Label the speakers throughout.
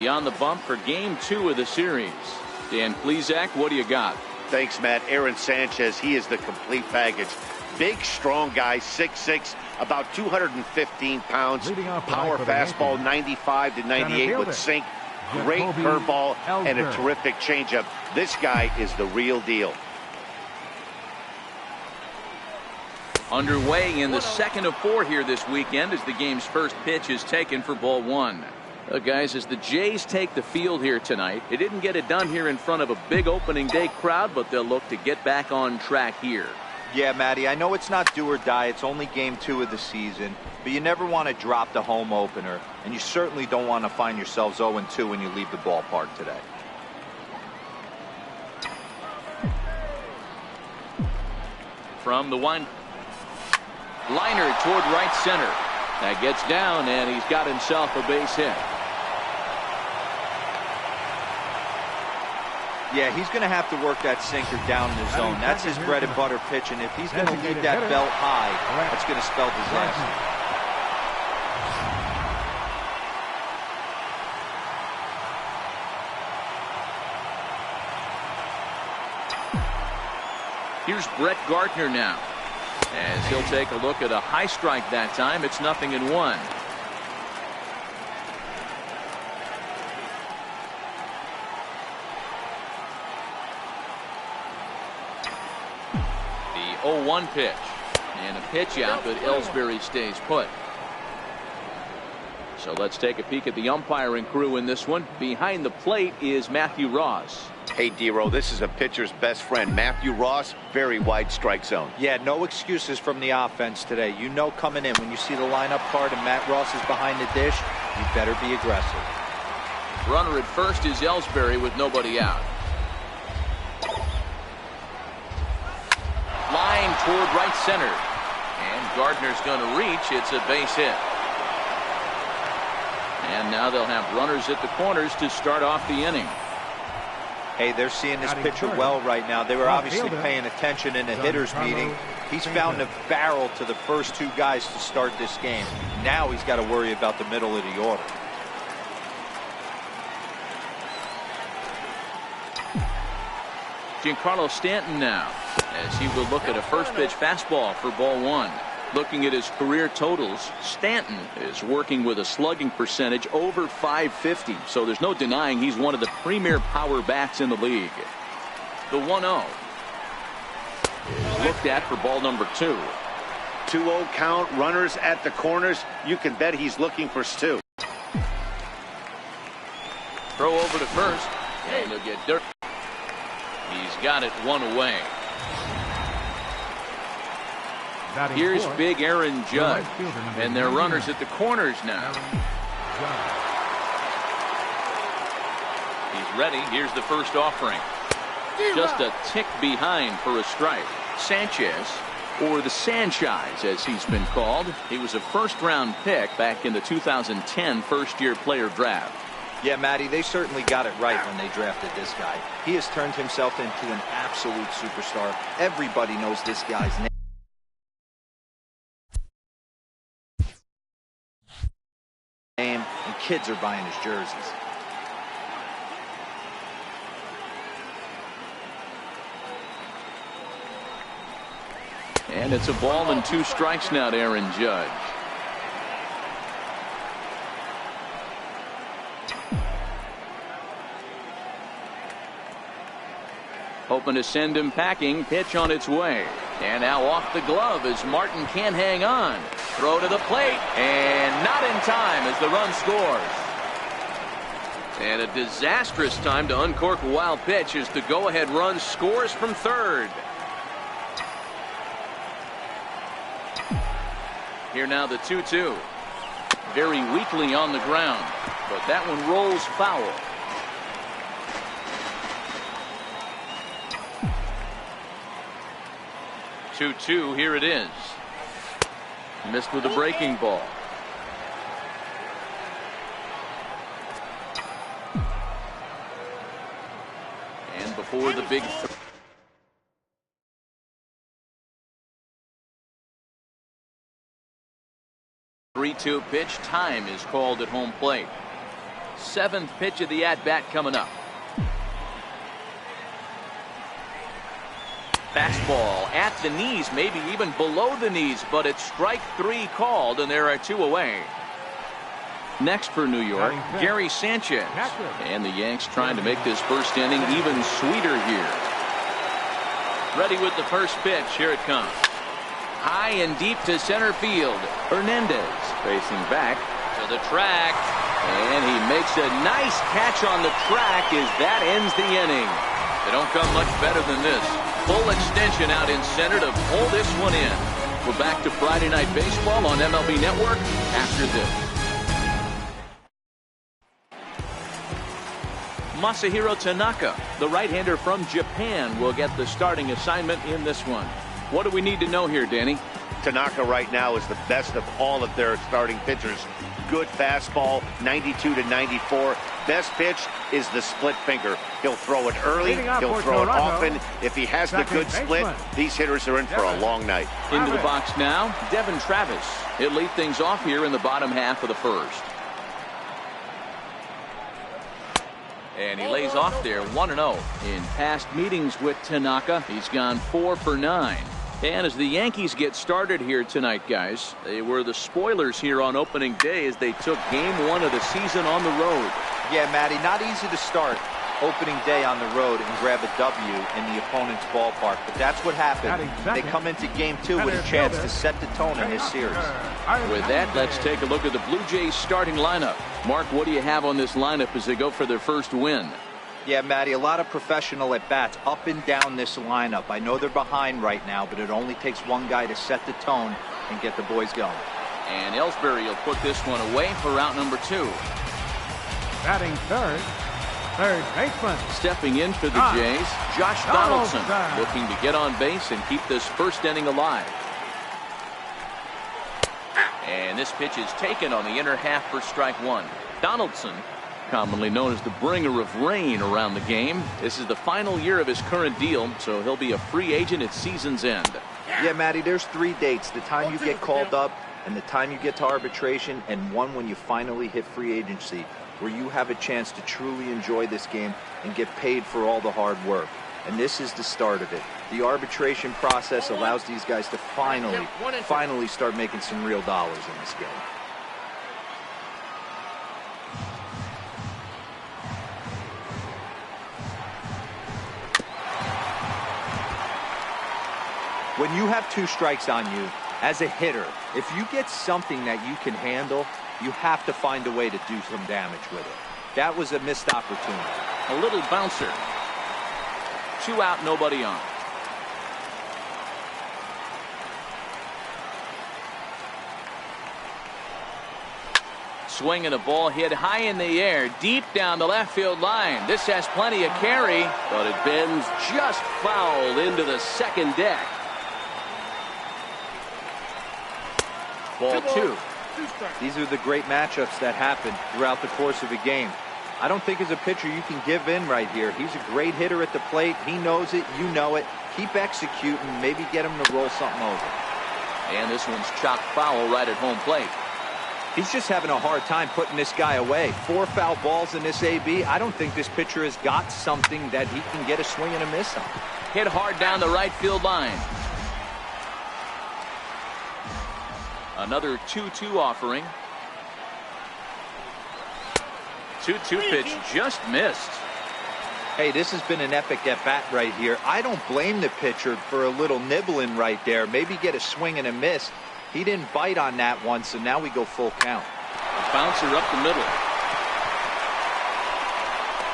Speaker 1: On the bump for game 2 of the series. Dan Plesac, what do you got?
Speaker 2: Thanks, Matt. Aaron Sanchez, he is the complete package. Big, strong guy, 6'6", about 215 pounds. Power fastball, 95 to 98 with sink. Great curveball and a terrific changeup. This guy is the real deal.
Speaker 1: Underway in the second of 4 here this weekend as the game's first pitch is taken for ball 1. Guys, as the Jays take the field here tonight, they didn't get it done here in front of a big opening day crowd, but they'll look to get back on track here.
Speaker 3: Yeah, Matty, I know it's not do or die. It's only game 2 of the season, but you never want to drop the home opener, and you certainly don't want to find yourselves 0-2 when you leave the ballpark today.
Speaker 1: From the one, liner toward right center. That gets down, and he's got himself a base hit.
Speaker 3: Yeah, he's going to have to work that sinker down in the zone. That's his bread and butter pitch, and if he's going to leave that belt high, that's going to spell disaster.
Speaker 1: Here's Brett Gardner now, as he'll take a look at a high strike that time. It's 0-1. The 0-1 pitch, and a pitch out, but Ellsbury stays put. So let's take a peek at the umpiring crew in this one. Behind the plate is Matthew Ross.
Speaker 2: Hey, D-Row, this is a pitcher's best friend. Matthew Ross, very wide strike zone.
Speaker 3: Yeah, no excuses from the offense today. You know coming in, when you see the lineup card and Matt Ross is behind the dish, you better be aggressive.
Speaker 1: Runner at first is Ellsbury with nobody out. Line toward right center. And Gardner's going to reach. It's a base hit. And now they'll have runners at the corners to start off the inning.
Speaker 3: Hey, they're seeing this pitcher well right now. They were obviously paying attention in the hitters meeting. He's found a barrel to the first 2 guys to start this game. Now he's got to worry about the middle of the order.
Speaker 1: Giancarlo Stanton now, as he will look at a first pitch fastball for ball 1. Looking at his career totals, Stanton is working with a slugging percentage over .550, so there's no denying he's one of the premier power bats in the league. The 1-0 is looked at for ball number 2.
Speaker 2: 2-0 count, runners at the corners. You can bet he's looking for Stu.
Speaker 1: Throw over to first, and he'll get dirt. He's got it 1 away. Here's big Aaron Judge, and their runners at the corners now. He's ready. Here's the first offering. Just a tick behind for a strike. Sanchez, or the Sanchez as he's been called. He was a first-round pick back in the 2010 first-year player draft.
Speaker 3: Yeah, Matty, they certainly got it right when they drafted this guy. He has turned himself into an absolute superstar. Everybody knows this guy's name. And kids are buying his jerseys.
Speaker 1: And it's a ball and 2 strikes now to Aaron Judge. Hoping to send him packing. Pitch on its way. And now off the glove as Martin can't hang on. Throw to the plate. And not in time as the run scores. And a disastrous time to uncork a wild pitch as the go-ahead run scores from third. Here now the 2-2. Very weakly on the ground. But that one rolls foul. 2-2, here it is. Missed with a breaking ball. And before the big 3-2 pitch, time is called at home plate. Seventh pitch of the at-bat coming up. Fastball at the knees, maybe even below the knees, but it's strike 3 called, and there are 2 away. Next for New York, Gary Sanchez. And the Yanks trying to make this first inning even sweeter here. Ready with the first pitch. Here it comes. High and deep to center field. Hernandez facing back to the track. And he makes a nice catch on the track as that ends the inning. They don't come much better than this. Full extension out in center to pull this one in. We're back to Friday Night Baseball on MLB Network after this. Masahiro Tanaka, the right-hander from Japan, will get the starting assignment in this one. What do we need to know here, Danny?
Speaker 2: Tanaka right now is the best of all of their starting pitchers. Good fastball, 92 to 94. Best pitch is the split finger. He'll throw it early. He'll throw it often. If he has the good split, these hitters are in for a long night.
Speaker 1: Into the box now, Devin Travis. He'll lead things off here in the bottom half of the first. And he lays off there 1-0. In past meetings with Tanaka, he's gone 4 for 9. And as the Yankees get started here tonight, guys, they were the spoilers here on opening day as they took game 1 of the season on the road.
Speaker 3: Yeah, Matty, not easy to start opening day on the road and grab a W in the opponent's ballpark, but that's what happened. They come into game 2 with a chance to set the tone in this series.
Speaker 1: With that, let's take a look at the Blue Jays starting lineup. Mark, what do you have on this lineup as they go for their first win?
Speaker 3: Yeah, Matty, a lot of professional at-bats up and down this lineup. I know they're behind right now, but it only takes one guy to set the tone and get the boys going.
Speaker 1: And Ellsbury will put this one away for route number 2.
Speaker 4: Batting third baseman.
Speaker 1: Stepping in for the Jays, Josh Donaldson, looking to get on base and keep this first inning alive. And this pitch is taken on the inner half for strike 1. Donaldson, commonly known as the bringer of rain around the game. This is the final year of his current deal, so he'll be a free agent at season's end.
Speaker 3: Yeah, Matty, there's 3 dates. The time you get called up and the time you get to arbitration, and one when you finally hit free agency, where you have a chance to truly enjoy this game and get paid for all the hard work. And this is the start of it. The arbitration process allows these guys to finally start making some real dollars in this game. When you have 2 strikes on you, as a hitter, if you get something that you can handle, you have to find a way to do some damage with it. That was a missed opportunity.
Speaker 1: A little bouncer. 2 out, nobody on. Swinging a ball hit high in the air, deep down the left field line. This has plenty of carry, but it bends just foul into the second deck. Ball 2.
Speaker 3: These are the great matchups that happen throughout the course of a game. I don't think as a pitcher you can give in right here. He's a great hitter at the plate. He knows it. You know it. Keep executing. Maybe get him to roll something over.
Speaker 1: And this one's chopped foul right at home plate.
Speaker 3: He's just having a hard time putting this guy away. 4 foul balls in this AB. I don't think this pitcher has got something that he can get a swing and a miss on.
Speaker 1: Hit hard down the right field line. Another 2-2 offering. 2-2 pitch just missed.
Speaker 3: Hey, this has been an epic at-bat right here. I don't blame the pitcher for a little nibbling right there. Maybe get a swing and a miss. He didn't bite on that one, so now we go full count.
Speaker 1: A bouncer up the middle.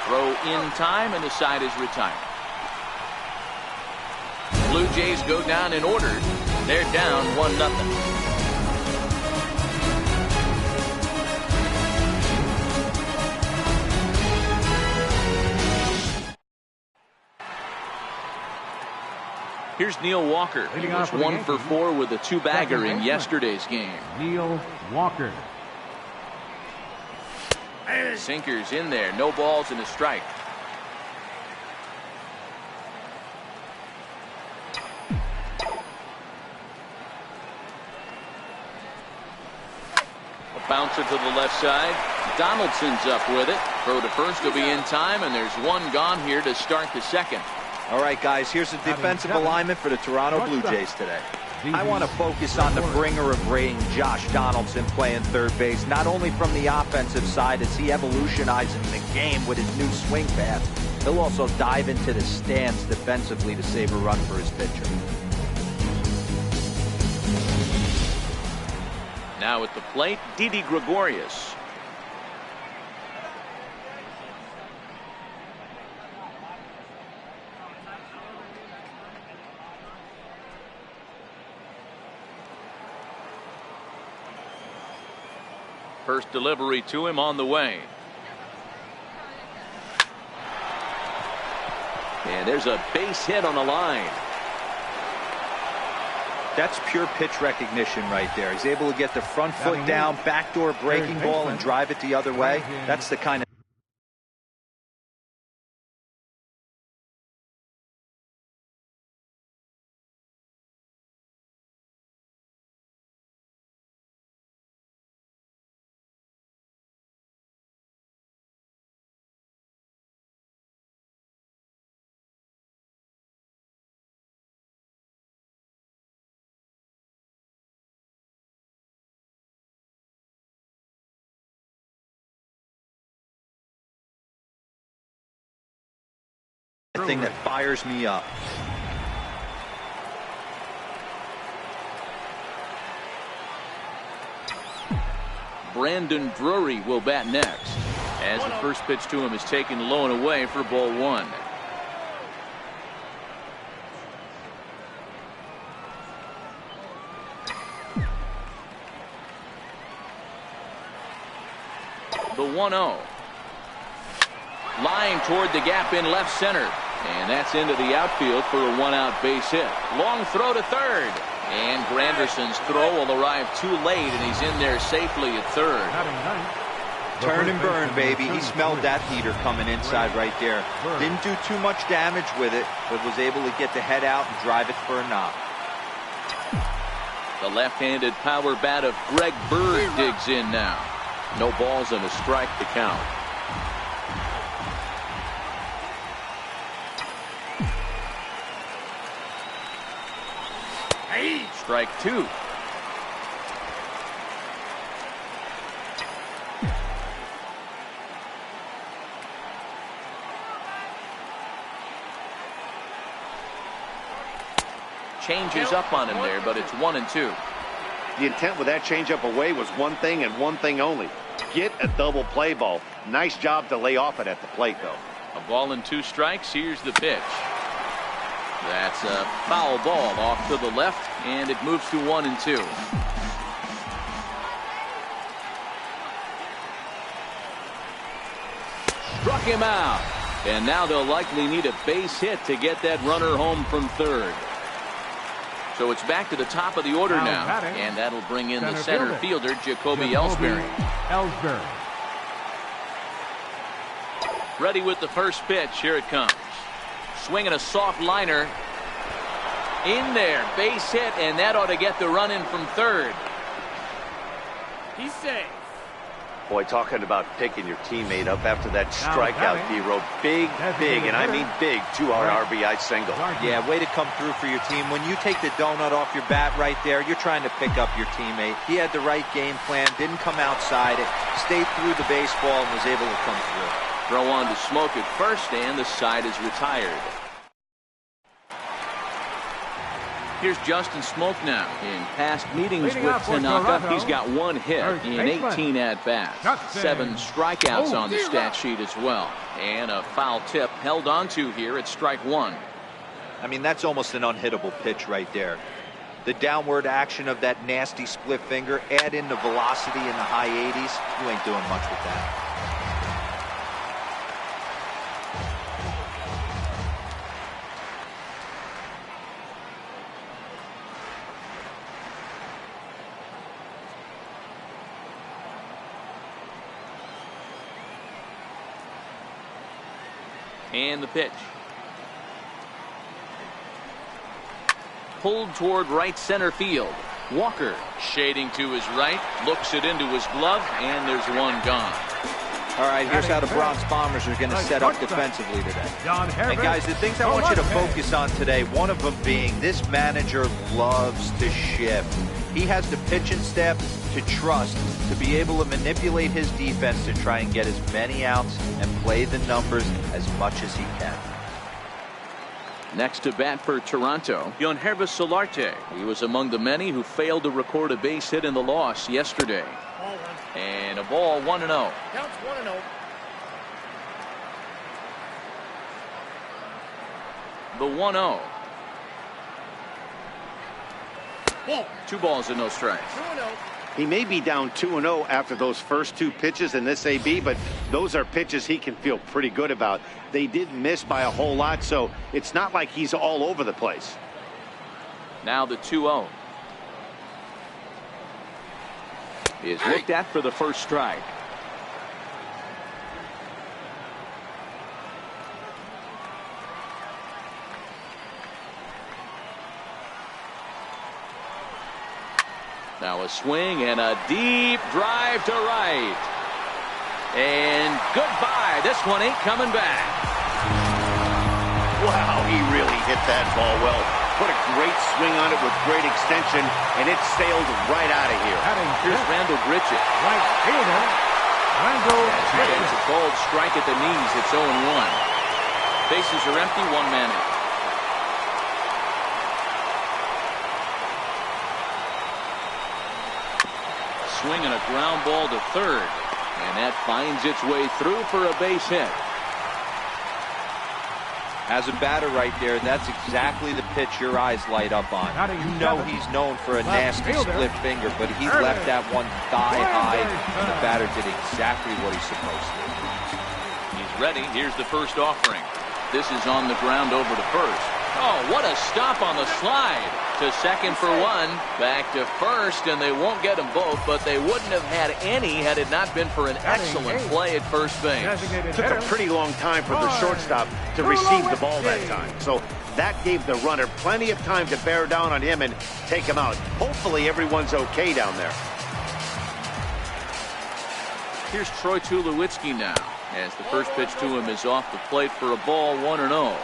Speaker 1: Throw in time, and the side is retired. Blue Jays go down in order. They're down 1-0. Here's Neil Walker. He was 1 for 4 with a 2-bagger in yesterday's game.
Speaker 4: Neil Walker.
Speaker 1: Sinkers in there. No balls and a strike. A bouncer to the left side. Donaldson's up with it. Throw to first will be in time, and there's one gone here to start the second.
Speaker 3: All right, guys, here's the defensive alignment for the Toronto Blue Jays today. I want to focus on the bringer of rain, Josh Donaldson, playing third base, not only from the offensive side as he evolutionizes the game with his new swing pass, he'll also dive into the stands defensively to save a run for his pitcher.
Speaker 1: Now at the plate, Didi Gregorius. First delivery to him on the way. And there's a base hit on the line.
Speaker 3: That's pure pitch recognition right there. He's able to get the front foot down, backdoor breaking ball, and drive it the other way. That's the kind of thing that fires me up.
Speaker 1: Brandon Drury will bat next, as the first pitch to him is taken low and away for ball one. The 1-0. Line toward the gap in left center. And that's into the outfield for a one-out base hit. Long throw to third. And Granderson's throw will arrive too late, and he's in there safely at third.
Speaker 3: Turn and burn, baby. He smelled that heater coming inside right there. Didn't do too much damage with it, but was able to get the head out and drive it for a knock.
Speaker 1: The left-handed power bat of Greg Bird digs in now. No balls and a strike to count. Strike two. Changes up on him there, but it's 1-2.
Speaker 2: The intent with that changeup away was one thing and one thing only. Get a double play ball. Nice job to lay off it at the plate, though.
Speaker 1: A ball and 2 strikes. Here's the pitch. That's a foul ball off to the left, and it moves to 1-2. Struck him out. And now they'll likely need a base hit to get that runner home from third. So it's back to the top of the order now, and that'll bring in the center fielder, Jacoby Ellsbury. Ready with the first pitch. Here it comes. Swinging a soft liner. In there. Base hit, and that ought to get the run in from third. He's safe.
Speaker 2: Boy, talking about picking your teammate up after that strikeout, D-Row. Big, and I mean big, 2-out RBI single.
Speaker 3: Yeah, way to come through for your team. When you take the donut off your bat right there, you're trying to pick up your teammate. He had the right game plan, didn't come outside it, stayed through the baseball, and was able to come through.
Speaker 1: Throw on to Smoke at first, and the side is retired. Here's Justin Smoke now. In past meetings with Tanaka, he's got 1 hit in 18 at-bats. 7 strikeouts on the stat sheet as well. And a foul tip held onto here at strike 1.
Speaker 3: I mean, that's almost an unhittable pitch right there. The downward action of that nasty split finger, add in the velocity in the high 80s, you ain't doing much with that.
Speaker 1: And the pitch. Pulled toward right center field. Walker shading to his right, looks it into his glove, and there's one gone.
Speaker 3: All right, here's how the Bronx Bombers are going to set up defensively today. And guys, the things I want you to focus on today, one of them being this manager loves to shift. He has the pitching staff to trust to be able to manipulate his defense to try and get as many outs and play the numbers as much as he can.
Speaker 1: Next to bat for Toronto, Yonhervis Solarte. He was among the many who failed to record a base hit in the loss yesterday. And a ball 1-0.
Speaker 5: Counts 1-0.
Speaker 1: The 1-0.
Speaker 5: Ball.
Speaker 1: 2 balls and no strikes.
Speaker 5: 2-0.
Speaker 2: He may be down 2-0 after those first 2 pitches in this AB, but those are pitches he can feel pretty good about. They did miss by a whole lot, so it's not like he's all over the place.
Speaker 1: Now the 2-0. Is looked at for the first strike. Now a swing and a deep drive to right. And goodbye. This one ain't coming back.
Speaker 2: Wow, he really hit that ball well. Put a great swing on it with great extension, and it sailed right out of here.
Speaker 1: Here's Randall Bridget.
Speaker 4: Right fielder, Randall
Speaker 1: As he gets a cold strike at the knees, it's 0-1. Bases are empty, 1 man out. Swing and a ground ball to third, and that finds its way through for a base hit.
Speaker 3: As a batter right there, that's exactly the pitch your eyes light up on. You know he's known for a nasty split finger, but he left that one thigh high, and the batter did exactly what he's supposed to.
Speaker 1: He's ready. Here's the first offering. This is on the ground over to first. Oh, what a stop on the slide. To second for 1, back to first, and they won't get them both, but they wouldn't have had any had it not been for an excellent play at first base.
Speaker 2: Took a pretty long time for the shortstop to receive the ball that time. So that gave the runner plenty of time to bear down on him and take him out. Hopefully everyone's okay down there.
Speaker 1: Here's Troy Tulowitzki now, as the first pitch to him is off the plate for a ball, 1-0.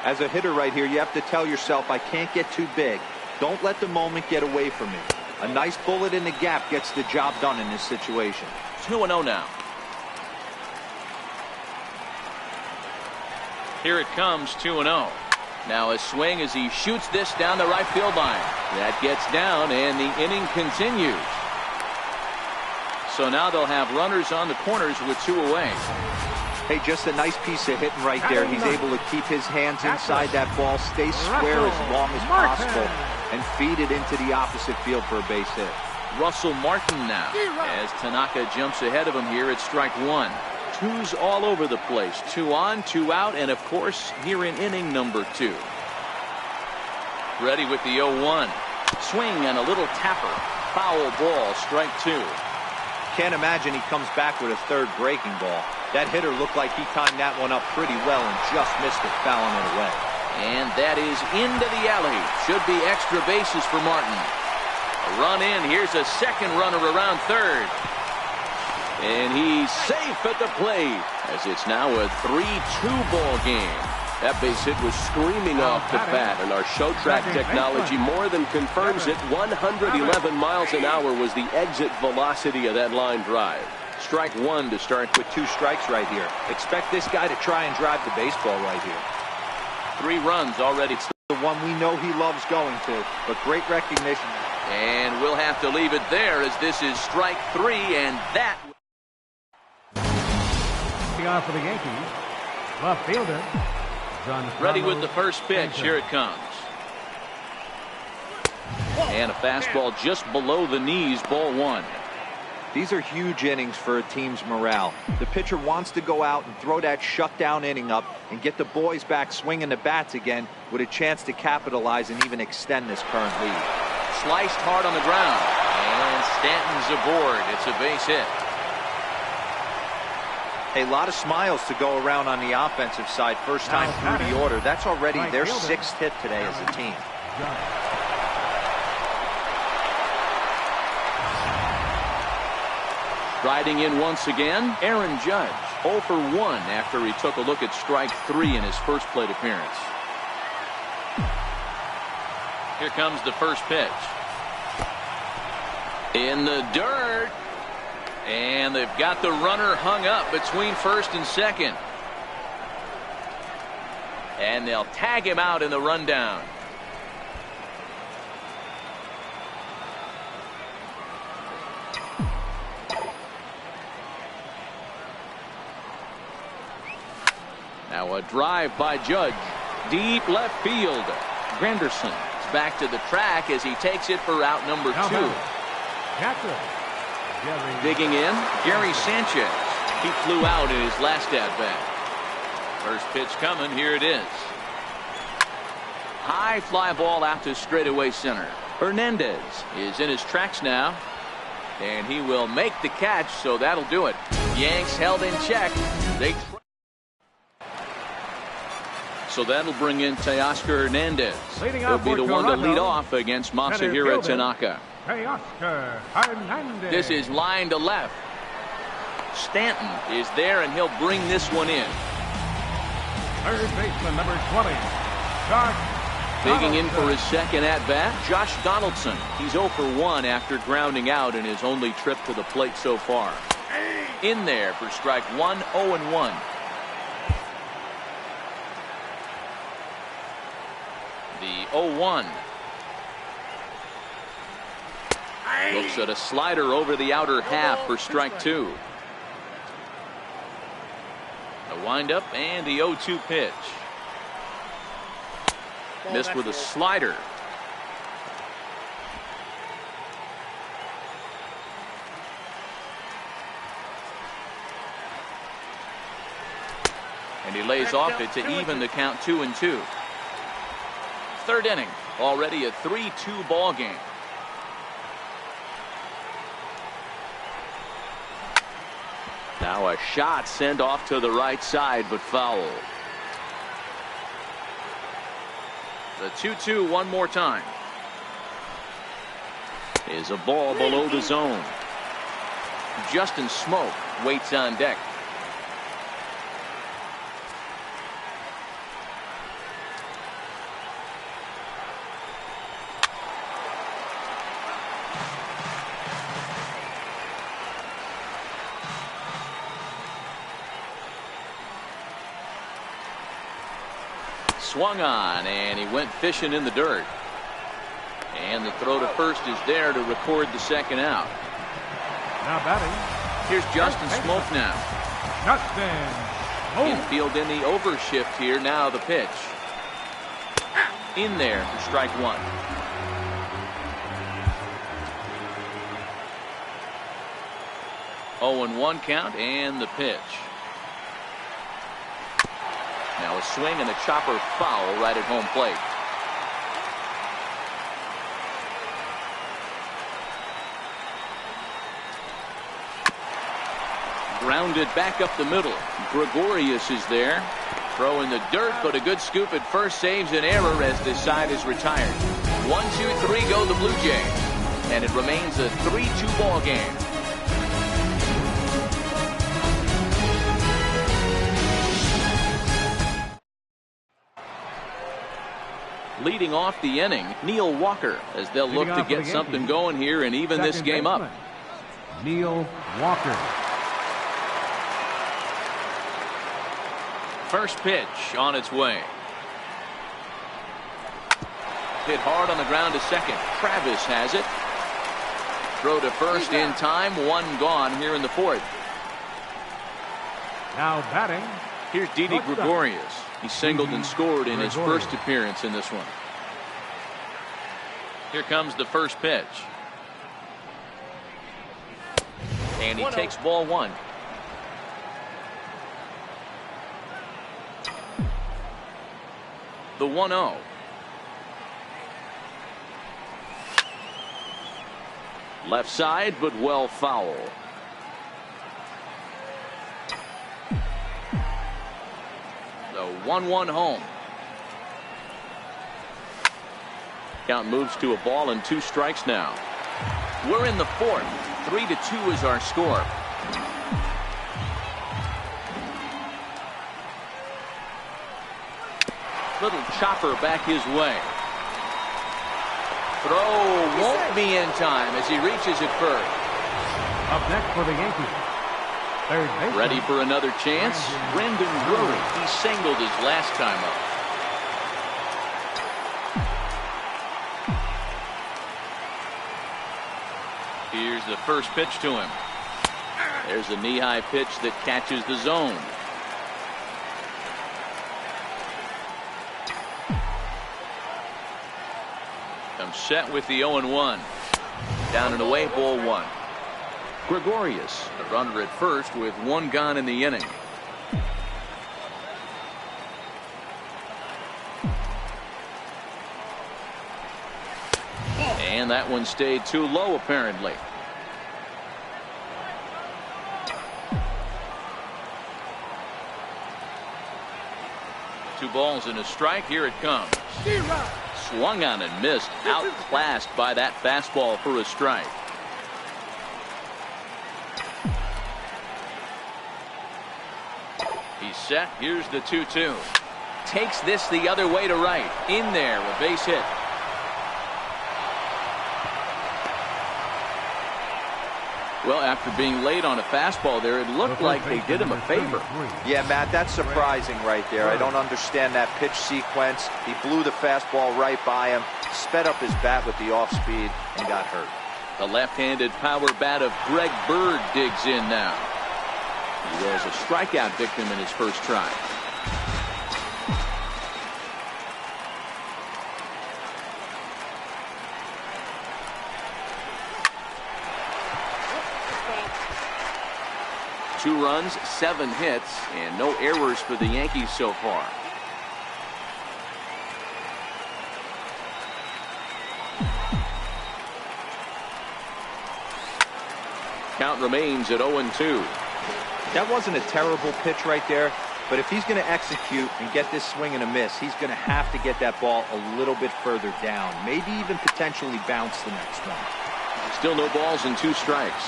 Speaker 3: As a hitter right here, you have to tell yourself, I can't get too big. Don't let the moment get away from me. A nice bullet in the gap gets the job done in this situation.
Speaker 1: 2-0 now. Here it comes, 2-0. Now a swing as he shoots this down the right field line. That gets down, and the inning continues. So now they'll have runners on the corners with 2 away.
Speaker 3: Hey, just a nice piece of hitting right there. He's able to keep his hands inside that ball, stay square as long as possible, and feed it into the opposite field for a base hit.
Speaker 1: Russell Martin now, as Tanaka jumps ahead of him here at strike 1. 2's all over the place. 2 on, 2 out, and of course, here in inning number 2. Ready with the 0-1. Swing and a little tapper. Foul ball, strike 2.
Speaker 3: Can't imagine he comes back with a third breaking ball. That hitter looked like he timed that one up pretty well and just missed it, fouling it away.
Speaker 1: And that is into the alley. Should be extra bases for Martin. A run in. Here's a second runner around third. And he's safe at the plate, as it's now a 3-2 ball game. That base hit was screaming off the bat, and our show track technology more than confirms it. 111 miles an hour was the exit velocity of that line drive. Strike 1 to start
Speaker 3: with 2 strikes right here. Expect this guy to try and drive the baseball right here.
Speaker 1: 3 runs already.
Speaker 3: It's the one we know he loves going to, but great recognition.
Speaker 1: And we'll have to leave it there, as this is strike 3, and that.
Speaker 4: On for the Yankees, left fielder.
Speaker 1: Ready with the first pitch. Here it comes. And a fastball just below the knees, ball 1.
Speaker 3: These are huge innings for a team's morale. The pitcher wants to go out and throw that shutdown inning up and get the boys back swinging the bats again with a chance to capitalize and even extend this current lead.
Speaker 1: Sliced hard on the ground, and Stanton's aboard. It's a base hit.
Speaker 3: A lot of smiles to go around on the offensive side. First time through the order. That's already their 6th hit today as a team.
Speaker 1: Riding in once again, Aaron Judge, 0 for 1 after he took a look at strike 3 in his first plate appearance. Here comes the first pitch. In the dirt. And they've got the runner hung up between first and second. And they'll tag him out in the rundown. Now a drive by Judge. Deep left field. Granderson is back to the track as he takes it for out number 2.
Speaker 4: Catcher.
Speaker 1: Digging in, Gary Sanchez. He flew out in his last at-bat. First pitch coming. Here it is. High fly ball out to straightaway center. Hernandez is in his tracks now. And he will make the catch, so that'll do it. Yanks held in check. So that'll bring in Teoscar Hernandez. He'll be the one to lead off against Masahiro Tanaka.
Speaker 4: Teoscar Hernandez.
Speaker 1: This is line to left. Stanton is there, and he'll bring this one in.
Speaker 4: Third baseman, number 20. Josh
Speaker 1: Digging in for his second at-bat, Josh Donaldson. He's 0 for 1 after grounding out in his only trip to the plate so far. In there for strike 1, 0-1. The 0-1. Looks at a slider over the outer half for strike 2. The windup and the 0-2 pitch. Missed with a slider. And he lays off it to even the count 2-2. Third inning, already a 3-2 ball game. Now a shot sent off to the right side, but foul. The 2-2 one more time. Is a ball below the zone. Justin Smoke waits on deck. Swung on, and he went fishing in the dirt. And the throw to first is there to record the second out.
Speaker 4: Now batting.
Speaker 1: Here's Justin Smoke now.
Speaker 4: Justin.
Speaker 1: Infield in the overshift here. Now the pitch. In there for strike 1. Oh, and 1 count, and the pitch. Now a swing and a chopper foul right at home plate. Grounded back up the middle. Gregorius is there. Throw in the dirt, but a good scoop at first saves an error as this side is retired. 1-2-3 go the Blue Jays. And it remains a 3-2 ball game. Leading off the inning, Neil Walker, as they'll look to get something going here and even this game up.
Speaker 4: Neil Walker.
Speaker 1: First pitch on its way. Hit hard on the ground to second. Travis has it. Throw to first in time. 1 gone here in the 4th.
Speaker 4: Now batting.
Speaker 1: Here's Didi Gregorius. He singled and scored in his first appearance in this one. Here comes the first pitch. And he takes ball 1. The 1-0. Left side, but well foul. The 1-1 home. Count moves to a ball and 2 strikes now. We're in the 4th. 3-2 is our score. Little chopper back his way. Throw won't be in time as he reaches it first.
Speaker 4: Up next for the Yankees, third baseman.
Speaker 1: Ready for another chance? Brendan Drury. He singled his last time up. Here's the first pitch to him. There's a knee-high pitch that catches the zone. Comes set with the 0-1. Down and away, ball one. Gregorius, the runner at first with one gone in the inning. And that one stayed too low, apparently. Two balls and a strike. Here it comes. Swung on and missed. Outclassed by that fastball for a strike. He's set. Here's the 2-2. Takes this the other way to right. In there, a base hit. Well, after being late on a fastball there, it looked like they did him a favor.
Speaker 3: Yeah, Matt, that's surprising right there. I don't understand that pitch sequence. He blew the fastball right by him, sped up his bat with the off speed, and got hurt.
Speaker 1: The left-handed power bat of Greg Bird digs in now. He was a strikeout victim in his first try. Two runs, 7 hits, and no errors for the Yankees so far. Count remains at 0-2.
Speaker 3: That wasn't a terrible pitch right there, but if he's going to execute and get this swing and a miss, he's going to have to get that ball a little bit further down, maybe even potentially bounce the next one.
Speaker 1: Still no balls and 2 strikes.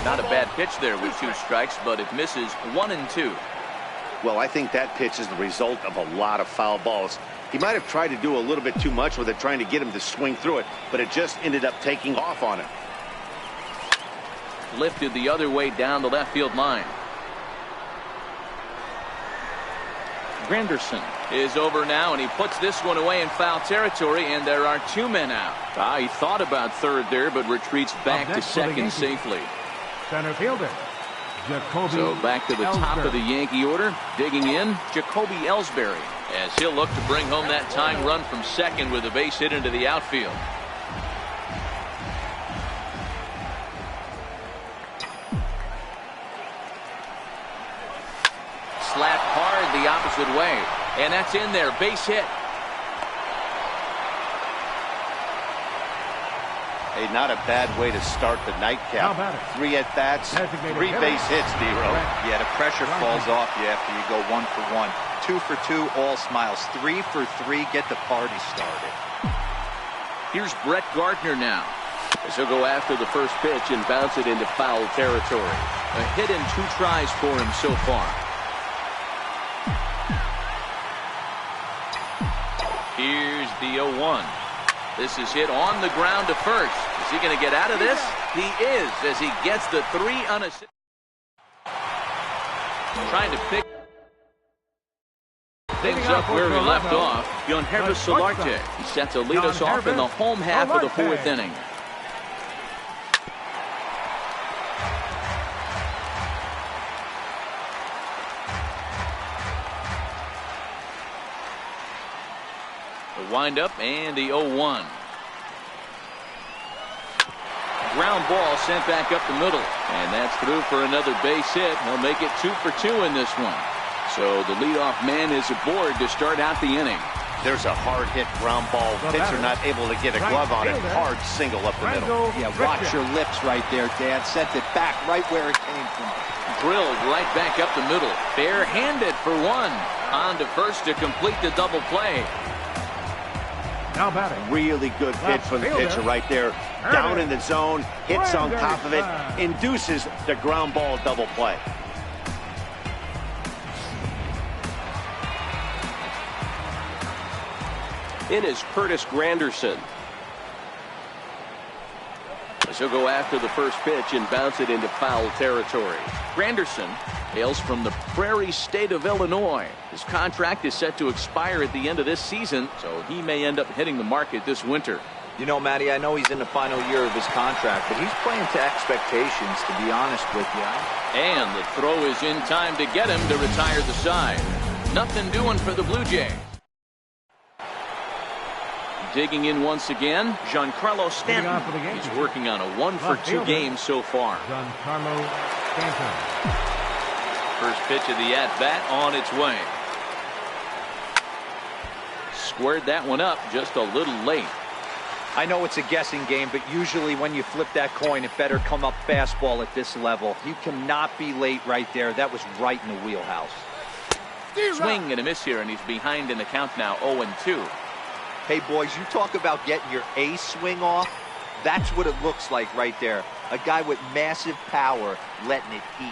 Speaker 1: Not a bad pitch there with 2 strikes, but it misses 1-2.
Speaker 2: Well, I think that pitch is the result of a lot of foul balls. He might have tried to do a little bit too much with it, trying to get him to swing through it, but it just ended up taking off on him.
Speaker 1: Lifted the other way down the left field line. Granderson is over now, and he puts this one away in foul territory, and there are 2 men out. He thought about third there, but retreats back to second safely.
Speaker 4: Center fielder, Jacoby
Speaker 1: So back to the top of the Yankee order. Digging in, Jacoby Ellsbury, as he'll look to bring home that tying run from second with a base hit into the outfield. Slapped hard the opposite way, and that's in there. Base hit.
Speaker 2: Hey, not a bad way to start the nightcap. 3 at-bats, 3 base hits, D-Row.
Speaker 3: Yeah, the pressure falls off you after you go 1 for 1. 2 for 2, all smiles. 3 for 3, get the party started.
Speaker 1: Here's Brett Gardner now, as he'll go after the first pitch and bounce it into foul territory. A hit in 2 tries for him so far. Here's the 0-1. This is hit on the ground to first. Is he going to get out of this? He is, as he gets the 3 unassisted. Trying to pick things up where he left off. Yonhervis Solarte. He set to lead us off in the home half of the 4th inning. The windup and the 0-1. Ground ball sent back up the middle, and that's through for another base hit. He'll make it 2 for 2 in this one. So the leadoff man is aboard to start out the inning.
Speaker 2: There's a hard hit ground ball. Pitcher not able to get a glove on it. Hard single up the middle.
Speaker 3: Yeah, watch your lips right there, Dan. Sent it back right where it came from.
Speaker 1: Drilled right back up the middle. Bare-handed for one. On to first to complete the double play.
Speaker 4: Now batting.
Speaker 2: Really good pitch from the pitcher right there. Down in the zone. Hits on top of it. Induces the ground ball double play.
Speaker 6: In is Curtis Granderson. He'll go after the first pitch and bounce it into foul territory.
Speaker 1: Granderson hails from the prairie state of Illinois. His contract is set to expire at the end of this season, so he may end up hitting the market this winter.
Speaker 3: You know, Matty, I know he's in the final year of his contract, but he's playing to expectations, to be honest with you.
Speaker 1: And the throw is in time to get him to retire the side. Nothing doing for the Blue Jays. Digging in once again, Giancarlo Stanton. He's working on a 1-for-2 game so far.
Speaker 4: Giancarlo Stanton.
Speaker 1: First pitch of the at-bat on its way. Squared that one up just a little late.
Speaker 3: I know it's a guessing game, but usually when you flip that coin, it better come up fastball at this level. You cannot be late right there. That was right in the wheelhouse.
Speaker 1: Swing and a miss here, and he's behind in the count now, 0-2.
Speaker 3: Hey, boys, you talk about getting your A swing off. That's what it looks like right there. A guy with massive power letting it eat.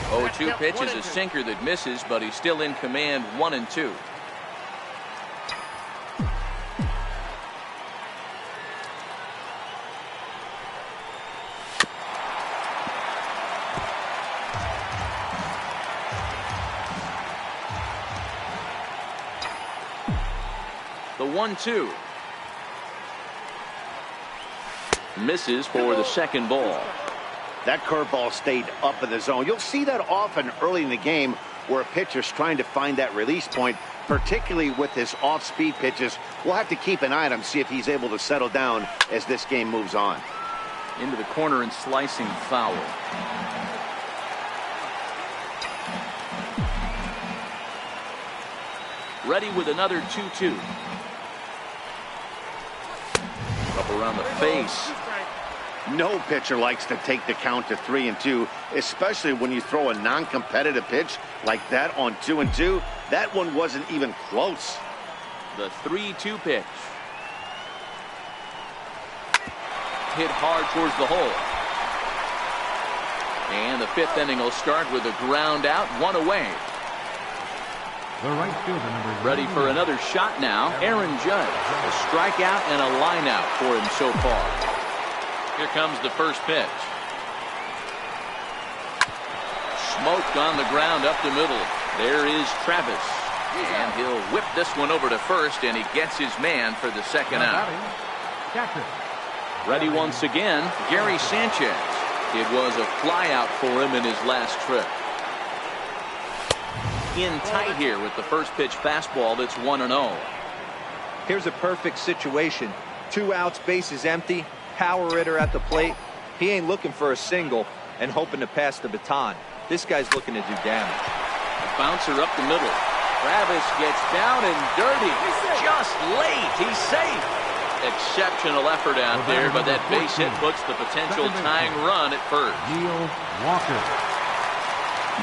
Speaker 1: 0-2 pitch is a sinker that misses, but he's still in command, 1-2. The 1-2. Misses for the second ball.
Speaker 2: That curveball stayed up in the zone. You'll see that often early in the game where a pitcher's trying to find that release point, particularly with his off-speed pitches. We'll have to keep an eye on him, see if he's able to settle down as this game moves on.
Speaker 1: Into the corner and slicing foul. Ready with another 2-2. Up around the face.
Speaker 2: No pitcher likes to take the count to 3-2, especially when you throw a non-competitive pitch like that on 2-2. That one wasn't even close.
Speaker 1: The 3-2 pitch. Hit hard towards the hole. And the fifth inning will start with a ground out, one away.
Speaker 4: The right fielder, number
Speaker 1: ready for another shot now. Aaron Judge. A strikeout and a line out for him so far. Here comes the first pitch. Smoked on the ground up the middle. There is Travis. And he'll whip this one over to first, and he gets his man for the second out. Ready once again, Gary Sanchez. It was a flyout for him in his last trip. In tight here with the first pitch fastball that's 1-0.
Speaker 3: Here's a perfect situation. 2 outs, bases empty, power hitter at the plate. He ain't looking for a single and hoping to pass the baton. This guy's looking to do damage.
Speaker 1: A bouncer up the middle. Travis gets down and dirty. Just late. He's safe. Exceptional effort out there, but that base hit puts the potential tying run at first.
Speaker 4: Neil Walker.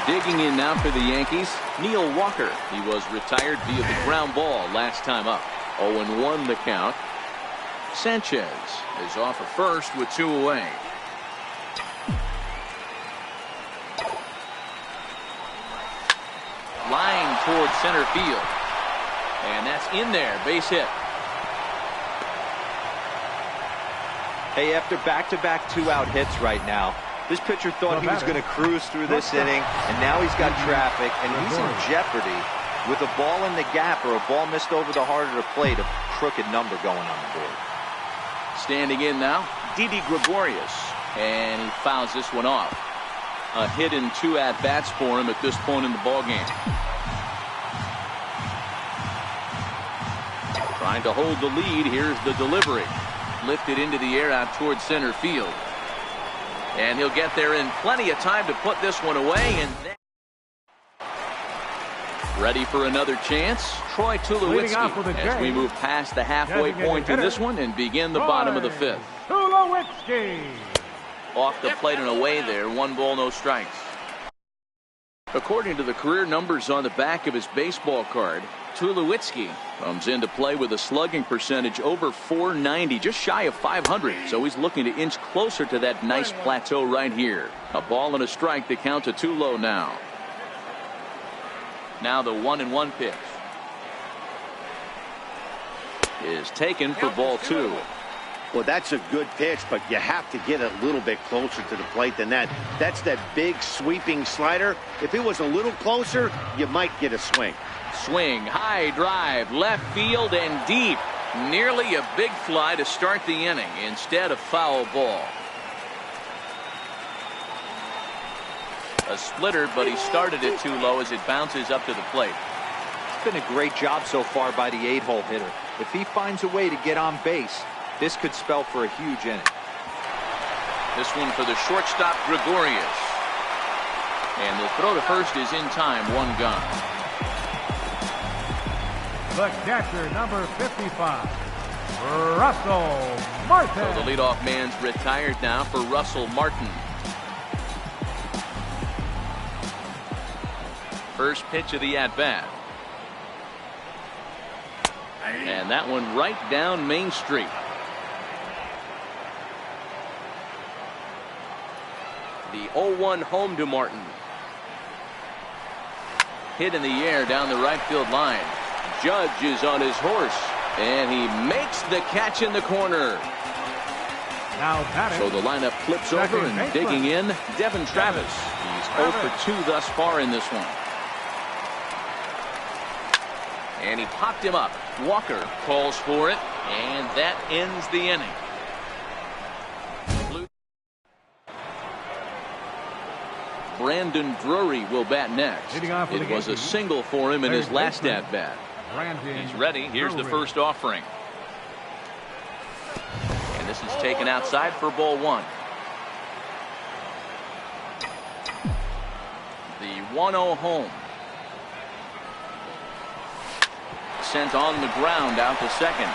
Speaker 1: Digging in now for the Yankees, Neil Walker. He was retired via the ground ball last time up. 0-1 the count. Sanchez is off at first with 2 away. Line towards center field. And that's in there. Base hit.
Speaker 3: Hey, after back-to-back 2-out hits right now, this pitcher thought he was going to cruise through this inning, and now he's got traffic, and he's in jeopardy with a ball in the gap or a ball missed over the heart of the plate, a crooked number going on the board.
Speaker 1: Standing in now, Didi Gregorius, and he fouls this one off. A hit in 2 at-bats for him at this point in the ballgame. Trying to hold the lead. Here's the delivery. Lifted into the air out towards center field. And he'll get there in plenty of time to put this one away. And Ready for another chance? Troy Tulowitzki as we move past the halfway point in this one and begin the bottom of the fifth.
Speaker 4: Tulowitzki.
Speaker 1: Off the plate and away there. 1 ball, no strikes. According to the career numbers on the back of his baseball card, Tulowitzki comes into play with a slugging percentage over .490, just shy of .500. So he's looking to inch closer to that nice plateau right here. A ball and a strike. The count to 2 now. Now the 1-1 pitch is taken for ball 2.
Speaker 2: Well, that's a good pitch, but you have to get a little bit closer to the plate than that. That's that big sweeping slider. If it was a little closer, you might get a swing.
Speaker 1: Swing, high drive, left field and deep. Nearly a big fly to start the inning. Instead, a foul ball. A splitter, but he started it too low as it bounces up to the plate.
Speaker 3: It's been a great job so far by the 8-hole hitter. If he finds a way to get on base, this could spell for a huge inning.
Speaker 1: This one for the shortstop, Gregorius. And the throw to first is in time. 1 gone.
Speaker 4: The catcher, number 55, Russell Martin.
Speaker 1: So the leadoff man's retired now for Russell Martin. First pitch of the at-bat. And that one right down Main Street. The 0-1 home to Martin. Hit in the air down the right field line. Judge is on his horse, and he makes the catch in the corner.
Speaker 4: Now batting.
Speaker 1: So the lineup flips over and digging in, Devin Travis. He's 0 for 2 thus far in this one. And he popped him up. Walker calls for it, and that ends the inning. Brandon Drury will bat next. It was a single for him in his last at-bat. He's ready. Here's the first offering. And this is taken outside for ball 1. The 1-0 home. Sent on the ground out to second.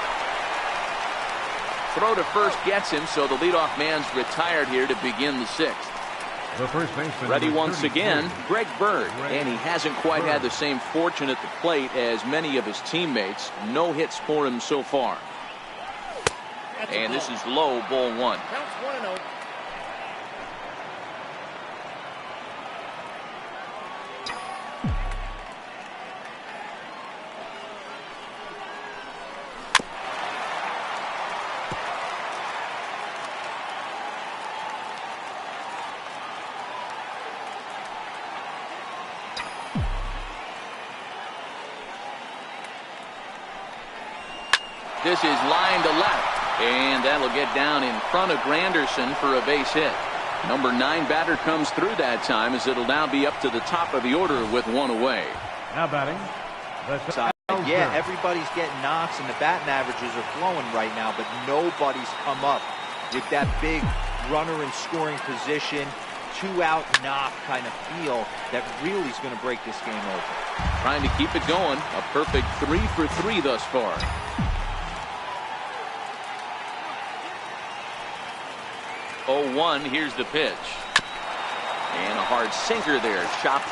Speaker 1: Throw to first gets him, so the leadoff man's retired here to begin the 6th.
Speaker 4: The first baseman
Speaker 1: ready once again, Greg Bird, and he hasn't quite had the same fortune at the plate as many of his teammates. No hits for him so far. And this is low, ball 1.
Speaker 5: Counts 1-0.
Speaker 1: This is line to left, and that'll get down in front of Granderson for a base hit. Number 9 batter comes through that time, as it'll now be up to the top of the order with 1 away.
Speaker 4: Now batting.
Speaker 3: Yeah, everybody's getting knocks, and the batting averages are flowing right now, but nobody's come up with that big runner in scoring position, 2-out knock kind of feel that really is going to break this game over.
Speaker 1: Trying to keep it going. A perfect 3 for 3 thus far. 0-1, here's the pitch. And a hard sinker there, chopped